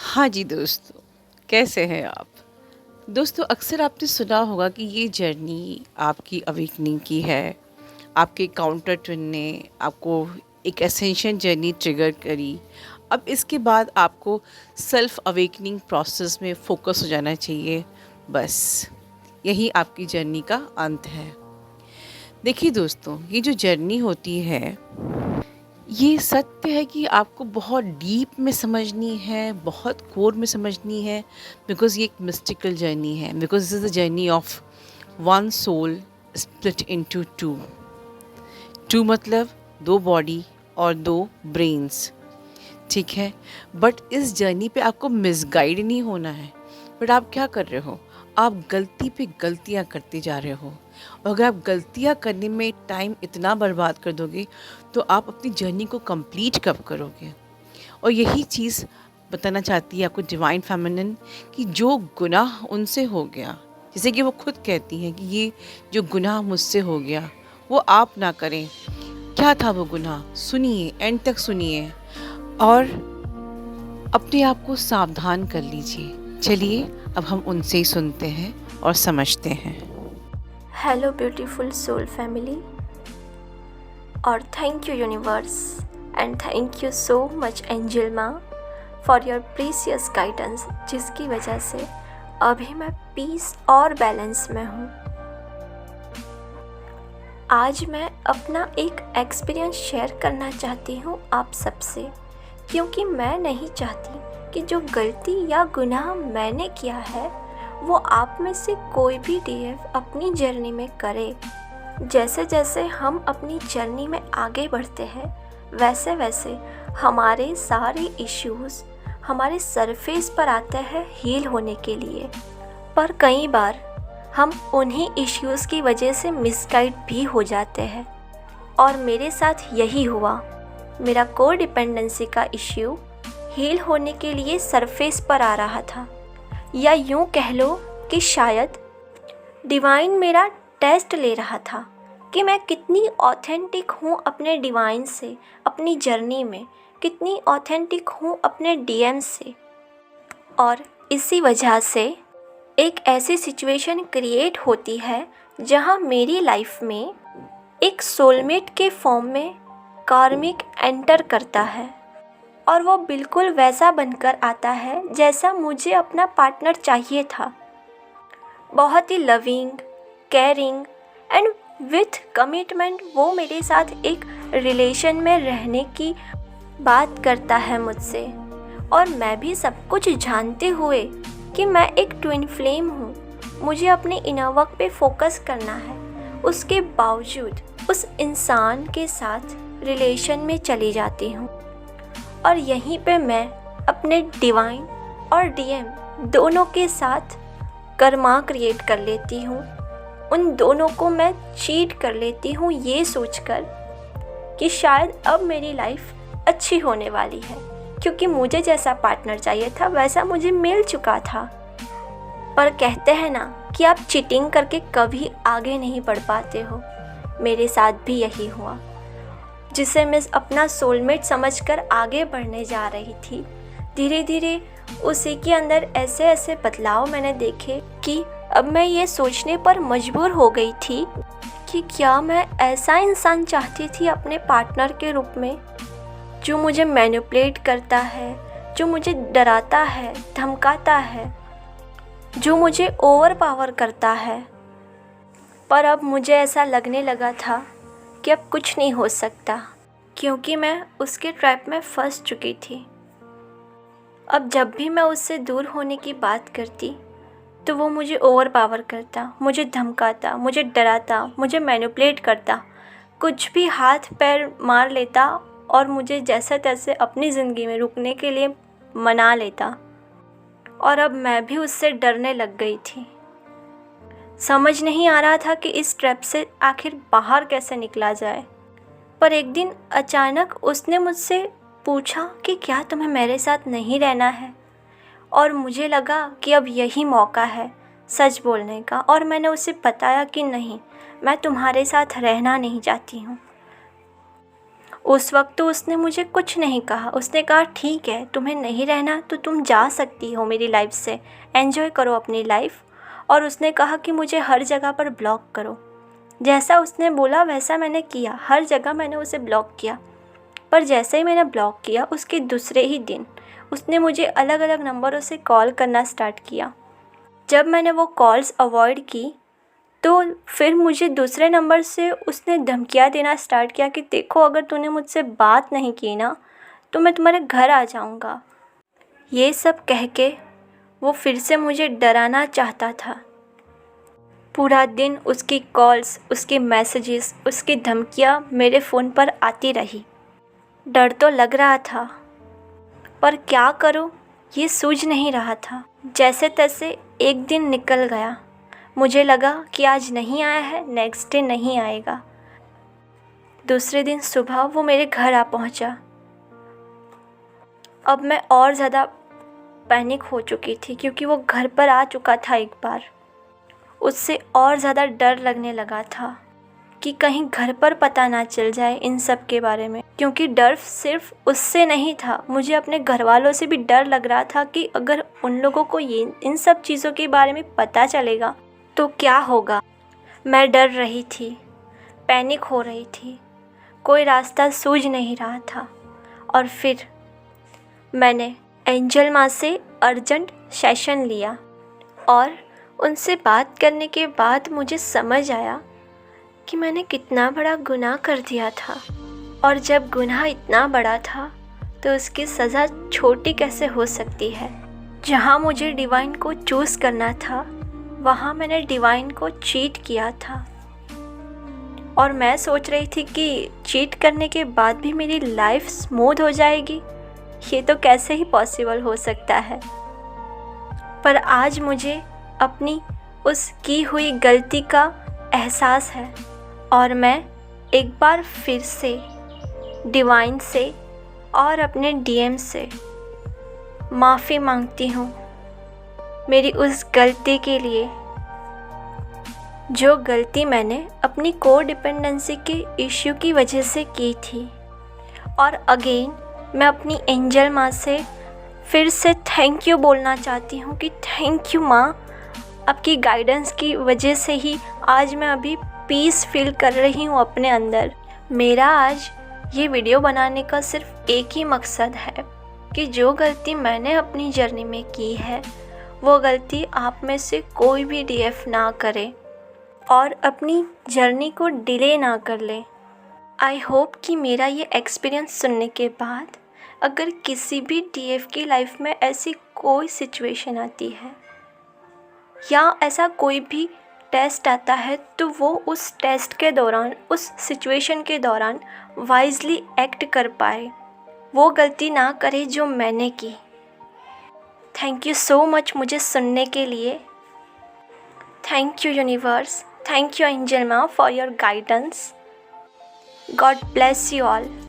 हाँ जी दोस्तों, कैसे हैं आप? दोस्तों अक्सर आपने सुना होगा कि ये जर्नी आपकी अवेकनिंग की है। आपके काउंटर ट्विन ने आपको एक एसेंशियल जर्नी ट्रिगर करी। अब इसके बाद आपको सेल्फ अवेकनिंग प्रोसेस में फ़ोकस हो जाना चाहिए। बस, यही आपकी जर्नी का अंत है। देखिए दोस्तों, ये जो जर्नी होती है ये सत्य है कि आपको बहुत डीप में समझनी है, बहुत कोर में समझनी है, बिकॉज़ ये एक मिस्टिकल जर्नी है, because this is the journey of one soul split into two. Two मतलब 2 बॉडी और 2 ब्रेन्स, ठीक है? बट इस जर्नी पे आपको मिसगाइड नहीं होना है। बट आप क्या कर रहे हो? आप गलती पे गलतियाँ करते जा रहे हो, और अगर आप गलतियाँ करने में टाइम इतना बर्बाद कर दोगे तो आप अपनी जर्नी को कंप्लीट कब करोगे? और यही चीज़ बताना चाहती है आपको डिवाइन फेमिनिन कि जो गुनाह उनसे हो गया, जैसे कि वो खुद कहती हैं कि ये जो गुनाह मुझसे हो गया वो आप ना करें। क्या था वो गुनाह? सुनिए, एंड तक सुनिए और अपने आप को सावधान कर लीजिए। चलिए अब हम उनसे ही सुनते हैं और समझते हैं। हेलो ब्यूटीफुल सोल फैमिली, और thank you universe and thank you so much angel माँ फॉर योर प्रीसियस गाइडेंस, जिसकी वजह से अभी मैं पीस और बैलेंस में हूँ। आज मैं अपना एक एक्सपीरियंस शेयर करना चाहती हूँ आप सबसे, क्योंकि मैं नहीं चाहती कि जो गलती या गुनाह मैंने किया है वो आप में से कोई भी डीएफ अपनी जर्नी में करे। जैसे जैसे हम अपनी जर्नी में आगे बढ़ते हैं वैसे वैसे हमारे सारे इश्यूज़ हमारे सरफेस पर आते हैं हील होने के लिए। पर कई बार हम उन्हीं इश्यूज़ की वजह से मिसगाइड भी हो जाते हैं, और मेरे साथ यही हुआ। मेरा कोर डिपेंडेंसी का इश्यू हील होने के लिए सरफेस पर आ रहा था, या यूँ कह लो कि शायद डिवाइन मेरा टेस्ट ले रहा था कि मैं कितनी ऑथेंटिक हूँ अपने डिवाइन से, अपनी जर्नी में कितनी ऑथेंटिक हूँ अपने डीएम से। और इसी वजह से एक ऐसी सिचुएशन क्रिएट होती है जहाँ मेरी लाइफ में एक सोलमेट के फॉर्म में कार्मिक एंटर करता है, और वो बिल्कुल वैसा बनकर आता है जैसा मुझे अपना पार्टनर चाहिए था। बहुत ही loving, caring and with commitment वो मेरे साथ एक रिलेशन में रहने की बात करता है मुझसे, और मैं भी सब कुछ जानते हुए कि मैं एक ट्विन फ्लेम हूँ, मुझे अपने इनर वर्क पे फोकस करना है। उसके बावजूद उस इंसान के साथ रिलेशन में चली जाती हूँ, और यहीं पे मैं अपने डिवाइन और डीएम दोनों के साथ कर्मा क्रिएट कर लेती हूँ। उन दोनों को मैं चीट कर लेती हूँ ये सोचकर कि शायद अब मेरी लाइफ अच्छी होने वाली है, क्योंकि मुझे जैसा पार्टनर चाहिए था वैसा मुझे मिल चुका था। पर कहते हैं ना कि आप चीटिंग करके कभी आगे नहीं बढ़ पाते हो। मेरे साथ भी यही हुआ, जिसे मैं अपना सोलमेट समझकर आगे बढ़ने जा रही थी। धीरे धीरे उसी के अंदर ऐसे ऐसे बदलाव मैंने देखे कि अब मैं ये सोचने पर मजबूर हो गई थी कि क्या मैं ऐसा इंसान चाहती थी अपने पार्टनर के रूप में, जो मुझे मैनिपुलेट करता है, जो मुझे डराता है, धमकाता है, जो मुझे ओवर पावर करता है। पर अब मुझे ऐसा लगने लगा था कि अब कुछ नहीं हो सकता, क्योंकि मैं उसके ट्रैप में फंस चुकी थी। अब जब भी मैं उससे दूर होने की बात करती तो वो मुझे ओवर पावर करता, मुझे धमकाता, मुझे डराता, मुझे मैनिपुलेट करता, कुछ भी हाथ पैर मार लेता और मुझे जैसे तैसे अपनी ज़िंदगी में रुकने के लिए मना लेता। और अब मैं भी उससे डरने लग गई थी। समझ नहीं आ रहा था कि इस ट्रैप से आखिर बाहर कैसे निकला जाए। पर एक दिन अचानक उसने मुझसे पूछा कि क्या तुम्हें मेरे साथ नहीं रहना है, और मुझे लगा कि अब यही मौका है सच बोलने का, और मैंने उसे बताया कि नहीं, मैं तुम्हारे साथ रहना नहीं चाहती हूँ। उस वक्त तो उसने मुझे कुछ नहीं कहा। उसने कहा ठीक है, तुम्हें नहीं रहना तो तुम जा सकती हो मेरी लाइफ से, एन्जॉय करो अपनी लाइफ। और उसने कहा कि मुझे हर जगह पर ब्लॉक करो। जैसा उसने बोला वैसा मैंने किया, हर जगह मैंने उसे ब्लॉक किया। पर जैसे ही मैंने ब्लॉक किया उसके दूसरे ही दिन उसने मुझे अलग अलग नंबरों से कॉल करना स्टार्ट किया। जब मैंने वो कॉल्स अवॉइड की तो फिर मुझे दूसरे नंबर से उसने धमकियाँ देना स्टार्ट किया कि देखो, अगर तूने मुझसे बात नहीं की ना तो मैं तुम्हारे घर आ जाऊँगा। ये सब कह के वो फिर से मुझे डराना चाहता था। पूरा दिन उसकी कॉल्स, उसके मैसेजेस, उसकी धमकियाँ मेरे फ़ोन पर आती रही। डर तो लग रहा था, पर क्या करूँ ये सूझ नहीं रहा था। जैसे तैसे एक दिन निकल गया। मुझे लगा कि आज नहीं आया है, नेक्स्ट डे नहीं आएगा। दूसरे दिन सुबह वो मेरे घर आ पहुंचा। अब मैं और ज़्यादा पैनिक हो चुकी थी क्योंकि वो घर पर आ चुका था एक बार। उससे और ज़्यादा डर लगने लगा था कि कहीं घर पर पता ना चल जाए इन सब के बारे में, क्योंकि डर सिर्फ उससे नहीं था, मुझे अपने घर वालों से भी डर लग रहा था कि अगर उन लोगों को ये इन सब चीज़ों के बारे में पता चलेगा तो क्या होगा। मैं डर रही थी, पैनिक हो रही थी, कोई रास्ता सूझ नहीं रहा था। और फिर मैंने एंजल माँ से अर्जेंट सेशन लिया और उनसे बात करने के बाद मुझे समझ आया कि मैंने कितना बड़ा गुनाह कर दिया था। और जब गुनाह इतना बड़ा था तो उसकी सज़ा छोटी कैसे हो सकती है। जहाँ मुझे डिवाइन को चूज़ करना था वहाँ मैंने डिवाइन को चीट किया था। और मैं सोच रही थी कि चीट करने के बाद भी मेरी लाइफ स्मूथ हो जाएगी। ये तो कैसे ही पॉसिबल हो सकता है। पर आज मुझे अपनी उस की हुई गलती का एहसास है और मैं एक बार फिर से डिवाइन से और अपने डीएम से माफ़ी मांगती हूँ मेरी उस गलती के लिए, जो गलती मैंने अपनी कोडिपेंडेंसी के इश्यू की वजह से की थी। और अगेन मैं अपनी एंजल माँ से फिर से थैंक यू बोलना चाहती हूँ कि थैंक यू माँ, आपकी गाइडेंस की वजह से ही आज मैं अभी पीस फील कर रही हूँ अपने अंदर। मेरा आज ये वीडियो बनाने का सिर्फ एक ही मकसद है कि जो गलती मैंने अपनी जर्नी में की है वो गलती आप में से कोई भी डीएफ ना करे और अपनी जर्नी को डिले ना कर ले। आई होप कि मेरा ये एक्सपीरियंस सुनने के बाद अगर किसी भी डीएफ की लाइफ में ऐसी कोई सिचुएशन आती है या ऐसा कोई भी टेस्ट आता है तो वो उस टेस्ट के दौरान, उस सिचुएशन के दौरान वाइजली एक्ट कर पाए, वो गलती ना करे जो मैंने की। थैंक यू सो मच मुझे सुनने के लिए। Thank you universe, thank you angel माँ for your guidance. God bless you all.